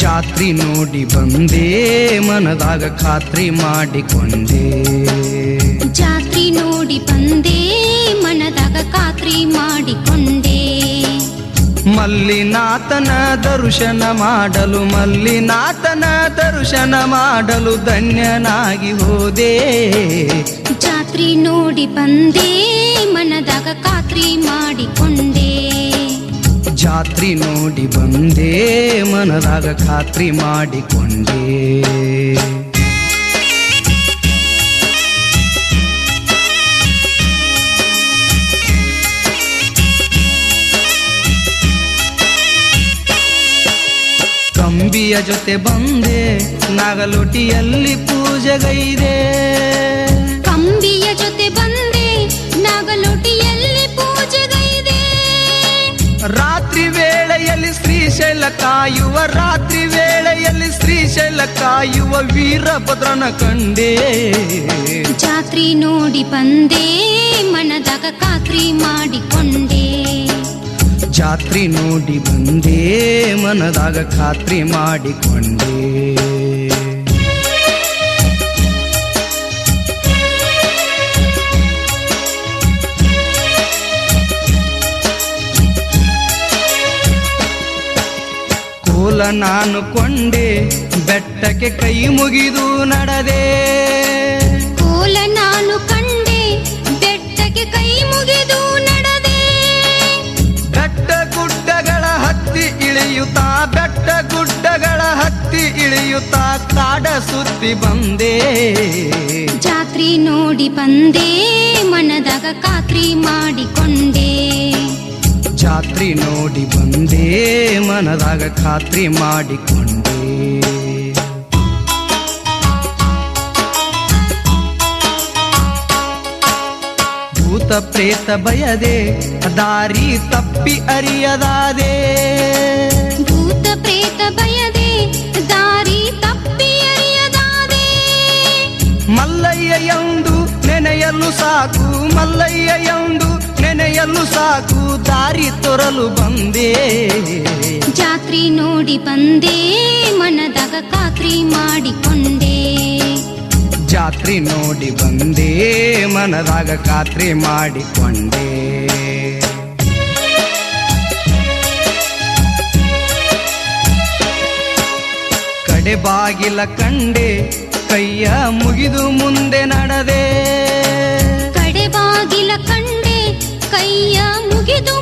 ಜಾತ್ರಿ ನೋಡಿ ಬಂದೆ ಮನದಾಗ ಖಾತ್ರಿ ಮಾಡಿಕೊಂಡೆ. ಜಾತ್ರಿ ನೋಡಿ ಬಂದೆ ಮನದಾಗ ಖಾತ್ರಿ ಮಾಡಿಕೊಂಡೆ. ಮಲ್ಲಿನಾಥನ ದರ್ಶನ ಮಾಡಲು ಮಲ್ಲಿನಾಥನ ದರ್ಶನ ಮಾಡಲು ಧನ್ಯನಾಗಿ ಹೋದೆ. ಜಾತ್ರಿ ನೋಡಿ ಬಂದೆ ಮನದಾಗ ಖಾತ್ರಿ ಮಾಡಿಕೊಂಡೆ. ಜಾತ್ರಿ ನೋಡಿ ಬಂದೆ ಮನದಾಗ ಖಾತ್ರಿ ಮಾಡಿಕೊಂಡೆ. ಕಂಬಿಯ ಜೊತೆ ಬಂದೆ ನಾಗಲೋಟಿಯಲ್ಲಿ ಪೂಜೆಗೈದೆ. ಕಂಬಿಯ ಜೊತೆ ಬಂದೆ ನಾಗಲೋಟಿಯಲ್ಲಿ ಪೂಜೆಗೈದೆ. ರಾತ್ರಿ ವೇಳೆಯಲ್ಲಿ ಶ್ರೀಶೈಲ ಕಾಯುವ ರಾತ್ರಿ ವೇಳೆಯಲ್ಲಿ ಶ್ರೀಶೈಲ ಕಾಯುವ ವೀರಭದ್ರನ ಕಂಡೆ. ಜಾತ್ರಿ ನೋಡಿ ಬಂದೆ ಮನದಾಗ ಖಾತ್ರಿ ಮಾಡಿಕೊಂಡೆ. ಜಾತ್ರಿ ನೋಡಿ ಬಂದೆ ಮನದಾಗ ಖಾತ್ರಿ ಮಾಡಿಕೊಂಡೆ. ಕೋಲ ನಾನು ಕೊಂಡೆ ಬೆಟ್ಟಕ್ಕೆ ಕೈ ಮುಗಿದು ನಡೆದೆ. ಕೋಲ ನಾನು ಕಂಡೆ ಬೆಟ್ಟಕ್ಕೆ ಕೈ ಮುಗಿದು ನಡೆದೆ. ಬೆಟ್ಟ ಗುಡ್ಡಗಳ ಹತ್ತಿ ಇಳಿಯುತ್ತಾ ಬೆಟ್ಟ ಗುಡ್ಡಗಳ ಹತ್ತಿ ಇಳಿಯುತ್ತಾ ಕಾಡ ಸುತ್ತಿ ಬಂದೆ. ಜಾತ್ರಿ ನೋಡಿ ಬಂದೆ ಮನದಾಗ ಖಾತ್ರಿ ಮಾಡಿಕೊಂಡೆ. ಜಾತ್ರಿ ನೋಡಿ ಬಂದೆ ಮನದಾಗ ಖಾತ್ರಿ ಮಾಡಿಕೊಂಡೆ. ಭೂತ ಪ್ರೇತ ಬಯದೆ ದಾರಿ ತಪ್ಪಿ ಅರಿಯದಾದೆ. ಭೂತ ಪ್ರೇತ ಬಯದೆ ದಾರಿ ತಪ್ಪಿ ಅರಿಯದಾದೆ. ಮಲ್ಲಯ್ಯ ಎಂದು ನೆನೆಯಲು ಸಾಕು ಮಲ್ಲಯ್ಯ ಎಂದು ನೆನೆಯಲು ಸಾಕು ದಾರಿ ತೊರಲು ಬಂದೆ. ಜಾತ್ರಿ ನೋಡಿ ಬಂದೆ ಮನದಾಗ ಖಾತ್ರಿ ಮಾಡಿಕೊಂಡೆ. ಜಾತ್ರಿ ನೋಡಿ ಬಂದೆ ಮನದಾಗ ಖಾತ್ರಿ ಮಾಡಿಕೊಂಡೆ. ಕಡೆ ಬಾಗಿಲ ಕಂಡೆ ಕೈಯ ಮುಗಿದು ಮುಂದೆ ನಡೆದೆ. ಕಡೆ ಬಾಗಿಲ ಕಂಡೆ ಕೈಯ ಮುಗಿದು